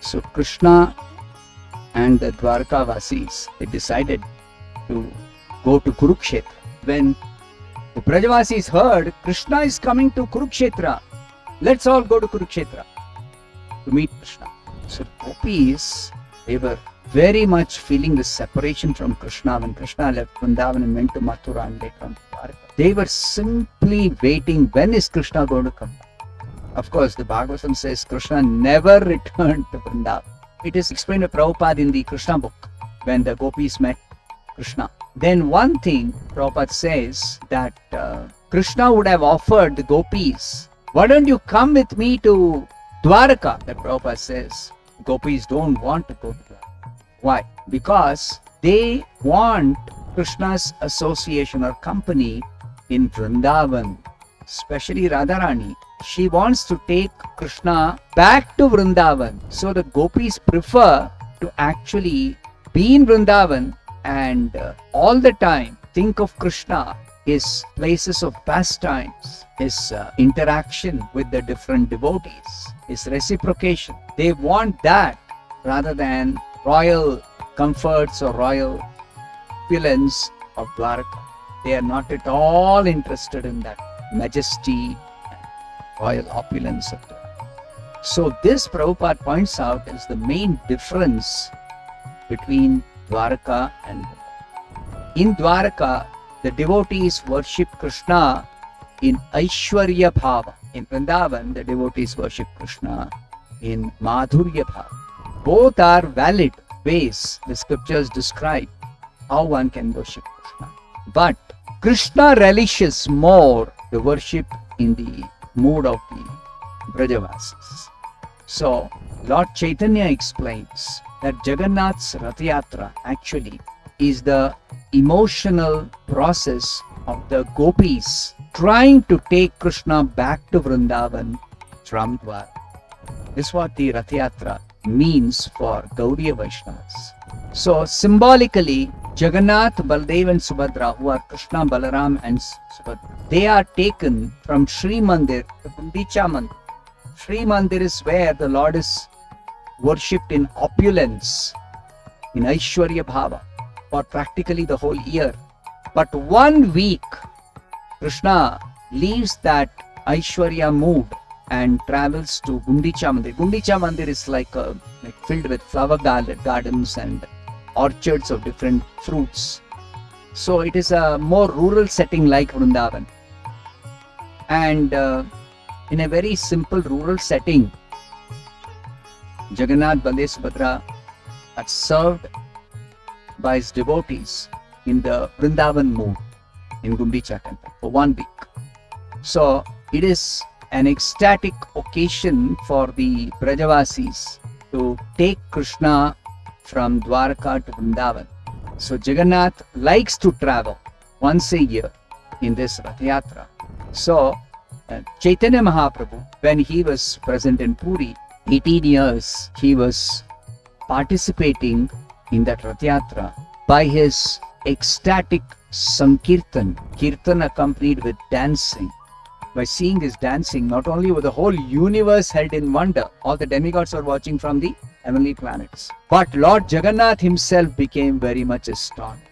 So Krishna and the Dwarkavasis, they decided to go to Kurukshetra. When the Brajavasis heard Krishna is coming to Kurukshetra, let's all go to Kurukshetra to meet Krishna. So gopis, they were very much feeling the separation from Krishna when Krishna left Vrindavan and went to Mathura and later on to Dwarka. They were simply waiting, when is Krishna going to come? Of course, the Bhagavatam says Krishna never returned to Vrindavan. It is explained by Prabhupada in the Krishna book when the gopis met Krishna. Then one thing Prabhupada says that Krishna would have offered the gopis, why don't you come with me to Dwarka? That Prabhupada says gopis don't want to go to Dwarka. Why? Because they want Krishna's association or company in Vrindavan, especially Radharani. She wants to take Krishna back to Vrindavan. So the gopis prefer to actually be in Vrindavan and all the time think of Krishna, his places of pastimes, his interaction with the different devotees, his reciprocation. They want that rather than royal comforts or royal opulence of Dwarka. They are not at all interested in that majesty and royal opulence of Dwarka. So this Prabhupada points out is the main difference between Dwarka and Vrindavan. In Dwarka, the devotees worship Krishna in Aishwarya Bhava. In Vrindavan, the devotees worship Krishna in Madhurya Bhava. Both are valid ways the scriptures describe how one can worship Krishna. But Krishna relishes more the worship in the mood of the Brajavasis. So Lord Chaitanya explains that Jagannath's Rath Yatra actually is the emotional process of the gopis trying to take Krishna back to Vrindavan from Dwarka. This is what the Rath Yatra means for Gaudiya Vaishnavas. So symbolically, Jagannath, Baldev and Subhadra, who are Krishna, Balaram and Subhadra, they are taken from Sri Mandir to Gundicha Mandir. Sri Mandir is where the Lord is worshipped in opulence, in Aishwarya Bhava, for practically the whole year. But 1 week, Krishna leaves that Aishwarya mood and travels to Gundicha Mandir. Gundicha Mandir is like filled with flower gardens and orchards of different fruits. So it is a more rural setting like Vrindavan. And in a very simple rural setting, Jagannath, Baldev, Subhadra are served by his devotees in the Vrindavan mood in Gundicha temple for 1 week. So it is an ecstatic occasion for the Brajavasis to take Krishna from Dwarka to Vrindavan. So Jagannath likes to travel once a year in this Rath Yatra. So Chaitanya Mahaprabhu, when he was present in Puri, 18 years, he was participating in that Rath Yatra by his ecstatic Sankirtan, Kirtan accompanied with dancing. By seeing this dancing, not only was the whole universe held in wonder, all the demigods were watching from the heavenly planets, but Lord Jagannath himself became very much astonished.